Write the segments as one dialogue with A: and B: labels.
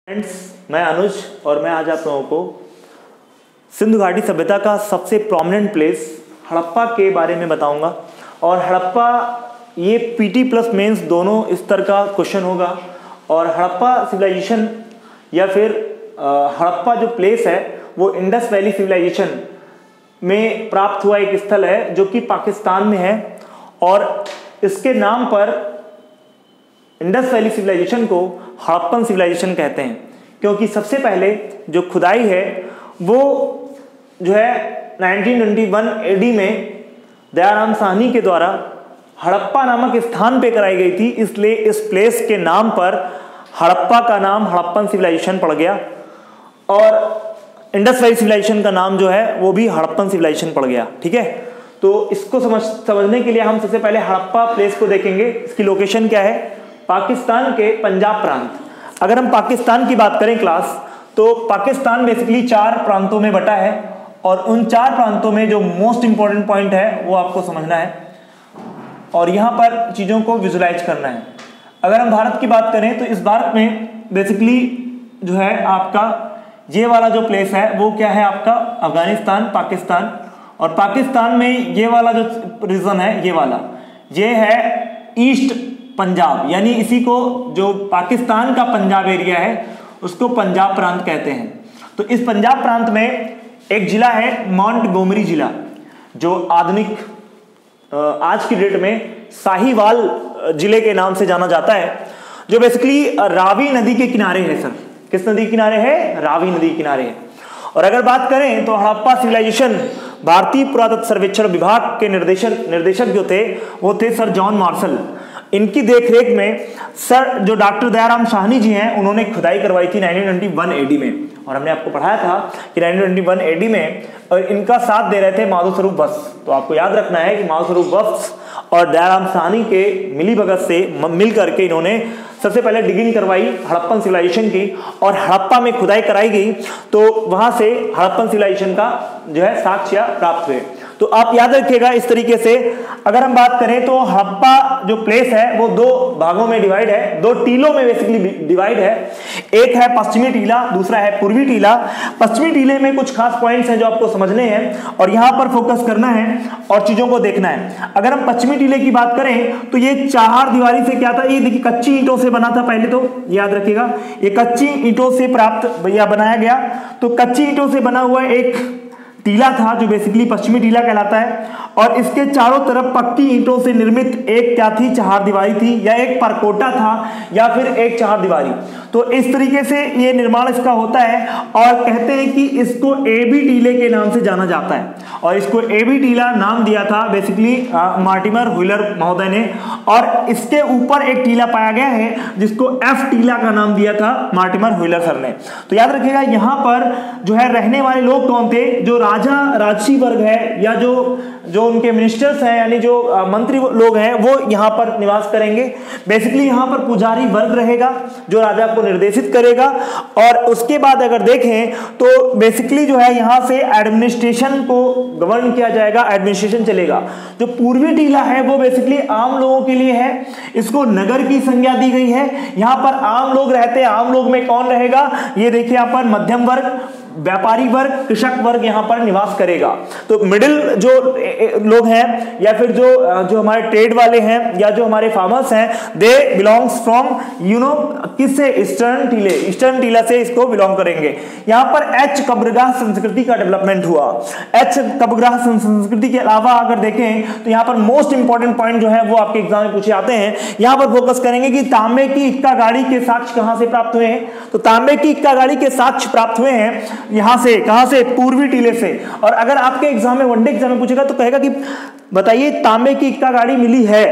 A: Friends, मैं अनुज और मैं आज आप लोगों को सिंधु घाटी सभ्यता का सबसे प्रोमिनेंट प्लेस हड़प्पा के बारे में बताऊंगा। और हड़प्पा ये पीटी प्लस मेंस दोनों स्तर का क्वेश्चन होगा। और हड़प्पा सिविलाइजेशन या फिर हड़प्पा जो प्लेस है वो इंडस वैली सिविलाइजेशन में प्राप्त हुआ एक स्थल है जो कि पाकिस्तान में है। और इसके नाम पर इंडस वैली सिविलाइजेशन को हड़प्पन सिविलाइजेशन कहते हैं, क्योंकि सबसे पहले जो खुदाई है वो जो है 1921 एडी में दयाराम साहनी के द्वारा हड़प्पा नामक स्थान पे कराई गई थी। इसलिए इस प्लेस के नाम पर हड़प्पा का नाम हड़प्पन सिविलाइजेशन पड़ गया और इंडस वैली सिविलाइजेशन का नाम जो है वो भी हड़प्पन सिविलाइजेशन पड़ गया। ठीक है, तो इसको समझने के लिए हम सबसे पहले हड़प्पा प्लेस को देखेंगे। इसकी लोकेशन क्या है? पाकिस्तान के पंजाब प्रांत। अगर हम पाकिस्तान की बात करें क्लास, तो पाकिस्तान बेसिकली 4 प्रांतों में बटा है और उन 4 प्रांतों में जो मोस्ट इंपॉर्टेंट पॉइंट है वो आपको समझना है और यहाँ पर चीज़ों को विजुलाइज करना है। अगर हम भारत की बात करें तो इस भारत में बेसिकली जो है आपका ये वाला जो प्लेस है वो क्या है? आपका अफगानिस्तान, पाकिस्तान। और पाकिस्तान में ये वाला जो रीजन है ये है ईस्ट पंजाब, यानी इसी को जो पाकिस्तान का पंजाब एरिया है उसको पंजाब प्रांत कहते हैं। तो इस पंजाब प्रांत में एक जिला है मोंटगोमरी जिला, जो आधुनिक आज की डेट में साहिवाल जिले के नाम से जाना जाता है, जो बेसिकली रावी नदी के किनारे है। सर, किस नदी के किनारे है? रावी नदी के किनारे है। और अगर बात करें तो हड़प्पा सिविलाइजेशन भारतीय पुरातत्व सर्वेक्षण विभाग के निर्देशक जो थे वो थे सर जॉन मार्शल। इनकी देखरेख में सर जो डॉक्टर दयाराम साहनी जी हैं उन्होंने खुदाई करवाई थी 1921 एडी में। और हमने आपको पढ़ाया था कि 1921 एडी में और इनका साथ दे रहे थे माधो स्वरूप वत्स। तो आपको याद रखना है कि माधो स्वरूप वत्स और दयाराम साहनी के मिलीभगत से मिल करके इन्होंने सबसे पहले डिगिंग करवाई हड़प्पन सिविलाइजेशन की और हड़प्पा में खुदाई कराई गई। तो वहां से हड़प्पन सिविलाइजेशन का जो है साक्ष्य प्राप्त हुए। तो आप याद रखिएगा इस तरीके से। अगर हम बात करें तो हड़प्पा जो प्लेस है वो 2 भागों में डिवाइड है, 2 टीलों में बेसिकली डिवाइड है। एक है पश्चिमी टीला, दूसरा है पूर्वी टीला। पश्चिमी टीले में कुछ खास पॉइंट्स हैं जो आपको समझने हैं और यहां पर फोकस करना है और चीजों को देखना है। अगर हम पश्चिमी टीले की बात करें तो ये 4 दीवारी से क्या था? ये देखिए कच्ची ईंटों से बना था। पहले तो याद रखिएगा ये कच्ची ईंटों से प्राप्त या बनाया गया। तो कच्ची ईंटों से बना हुआ एक टीला था जो बेसिकली पश्चिमी टीला कहलाता है। और इसके चारों तरफ पक्की ईंटों से निर्मित एक क्या थी? 4 दीवारी थी, या एक परकोटा था या फिर एक 4 दीवारी। तो इस तरीके से ये निर्माण इसका होता है और कहते हैं कि इसको एबी टीले के नाम से जाना जाता है। और इसको एबी टीला नाम दिया था बेसिकली मार्टिमर व्हीलर महोदय ने। और इसके ऊपर एक टीला पाया गया है जिसको एफ टीला का नाम दिया था मार्टिमर व्हीलर सर ने। तो याद रखिएगा यहाँ पर जो है रहने वाले लोग कौन थे? जो राजा राजसी वर्ग है या जो उनके मिनिस्टर्स हैं, यानी जो मंत्री लोग हैं, वो यहाँ पर निवास करेंगे। बेसिकली यहाँ पर पुजारी वर्ग रहेगा जो राजा को निर्देशित करेगा। और उसके बाद अगर देखें तो बेसिकली जो है यहाँ से एडमिनिस्ट्रेशन को गवर्न किया जाएगा, एडमिनिस्ट्रेशन चलेगा। जो पूर्वी टीला है वो बेसिकली आम लोगों के लिए है, इसको नगर की संज्ञा दी गई है। यहाँ पर आम लोग रहते हैं। आम लोग में कौन रहेगा? ये देखिए यहाँ पर मध्यम वर्ग, व्यापारी वर्ग, कृषक वर्ग यहाँ पर निवास करेगा। तो मिडिल जो लोग हैं या फिर जो हमारे ट्रेड वाले हैं या जो हमारे फार्मर्स हैं, दे बिलोंग्स फ्रॉम किससे? ईस्टर्न टीला से इसको बिलोंग करेंगे। यहाँ पर एच कब्रगाह संस्कृति का डेवलपमेंट हुआ। एच कब्रगाह संस्कृति के अलावा अगर देखें तो यहाँ पर मोस्ट इंपॉर्टेंट पॉइंट जो है वो आपके एग्जाम में पूछे आते हैं। यहाँ पर फोकस करेंगे कि तांबे की इक्का गाड़ी के साक्ष्य कहां से प्राप्त हुए हैं? तो तांबे की इक्का गाड़ी के साक्ष्य प्राप्त हुए हैं यहां से। कहां से? पूर्वी टीले से। और अगर आपके एग्जाम में वनडे एग्जाम में पूछेगा तो कहेगा कि बताइए तांबे की इक्का गाड़ी मिली है,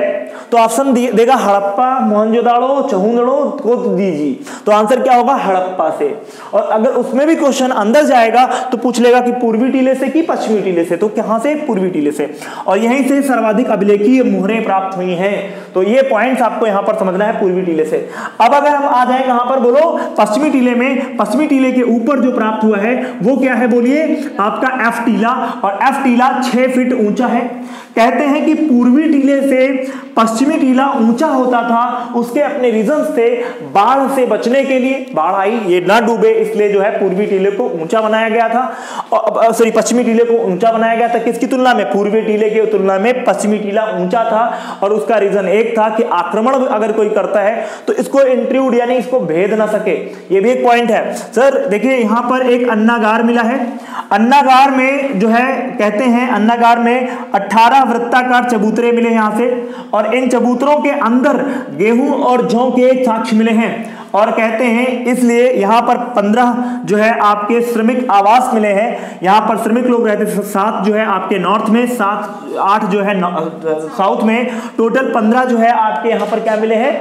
A: तो ऑप्शन देगा हड़प्पा, मोहनजोदाड़ो, चहुंदड़ो को दीजिए। तो आंसर क्या होगा? हड़प्पा से। और अगर उसमें भी क्वेश्चन अंदर जाएगा तो पूछ लेगा कि पूर्वी टीले से कि पश्चिमी टीले से, तो कहां से? पूर्वी टीले से। और यहीं से सर्वाधिक अभिलेखीय मुहरें प्राप्त हुई हैं। तो ये पॉइंट्स आपको यहाँ पर समझना है पूर्वी टीले से। अब अगर हम आ जाए कहां पर बोलो, पश्चिमी टीले में, पश्चिमी टीले के ऊपर जो प्राप्त हुआ है वो क्या है बोलिए, आपका एफ टीला, और एफ टीला 6 फीट ऊंचा है। कहते हैं कि पूर्वी टीले से पश्चिमी टीला ऊंचा होता था, उसके अपने रीजन से बाढ़ से बचने के लिए, बाढ़ आई ये ना डूबे इसलिए जो है पूर्वी टीले को ऊंचा बनाया गया था, सॉरी पश्चिमी टीले को ऊंचा बनाया गया था। किसकी तुलना में, पूर्वी टीले की तुलना में पश्चिमी टीला ऊंचा था, और उसका रीजन एक था कि आक्रमण अगर कोई करता है तो इसको इंट्रूड यानी इसको भेद ना सके, ये भी एक पॉइंट है। सर देखिए यहां पर एक अन्नागार मिला है, अन्नागार में जो है कहते हैं अन्नागार में 18 वृत्ताकार चबूतरे मिले यहां से, और इन चबूतरों के अंदर गेहूं और जौ के साक्ष्य मिले हैं, और कहते हैं इसलिए यहां पर 15 जो है आपके श्रमिक आवास मिले हैं, यहां पर श्रमिक लोग रहते थे, 7 जो है आपके नॉर्थ में, 8 जो है साउथ में, टोटल 15 जो है आपके यहां पर क्या मिले हैं,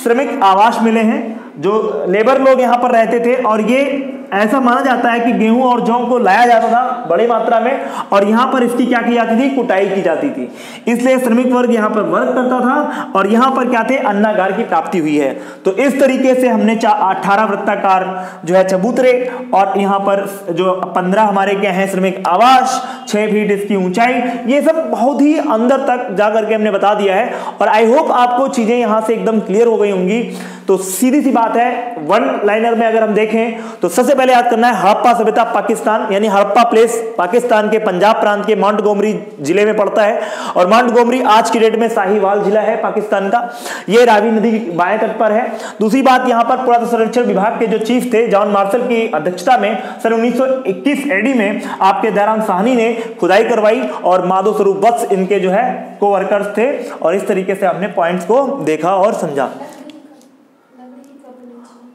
A: श्रमिक आवास मिले हैं, जो लेबर लोग यहां पर रहते थे। और ये ऐसा माना जाता है कि गेहूं और जौ को लाया जाता था बड़ी मात्रा में, और यहां पर इसकी क्या की जाती थी, कुटाई की जाती थी, इसलिए श्रमिक वर्ग यहां पर वर्क करता था, और यहां पर क्या थे, अन्नागार की प्राप्ति हुई है। तो इस तरीके से हमने 18 वृत्ताकार जो है चबूतरे, और यहां पर जो 15 हमारे क्या है श्रमिक आवास, 6 फीट इसकी ऊंचाई, ये सब बहुत ही अंदर तक जाकर के हमने बता दिया है, और आई होप आपको चीजें यहां से एकदम क्लियर हो गई होंगी। तो सीधी सी बात है, वन लाइनर में अगर हम देखें तो सबसे पहले याद करना है हड़प्पा सभ्यता पाकिस्तान, यानी हड़प्पा प्लेस पाकिस्तान के पंजाब प्रांत के मोंटगोमरी जिले में पड़ता है, और मोंटगोमरी आज की डेट में साहिवाल जिला है पाकिस्तान का, ये रावी नदी के बाएं तट पर है। दूसरी बात, यहां पर पुरातत्व सर्वेक्षण विभाग के जो चीफ थे जॉन मार्शल की अध्यक्षता में सन 1921 एडी में आपके दयाराम साहनी ने खुदाई करवाई, और माधो स्वरूप वत्स इनके जो है कोवर्कर्स थे, और इस तरीके से हमने पॉइंट्स को देखा और समझा।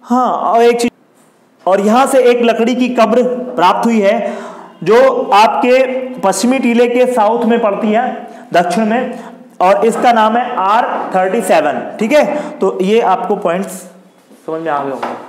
A: हाँ, और एक चीज, और यहां से एक लकड़ी की कब्र प्राप्त हुई है जो आपके पश्चिमी टीले के साउथ में पड़ती है, दक्षिण में, और इसका नाम है R37। ठीक है, तो ये आपको पॉइंट्स समझ में आ गए होंगे।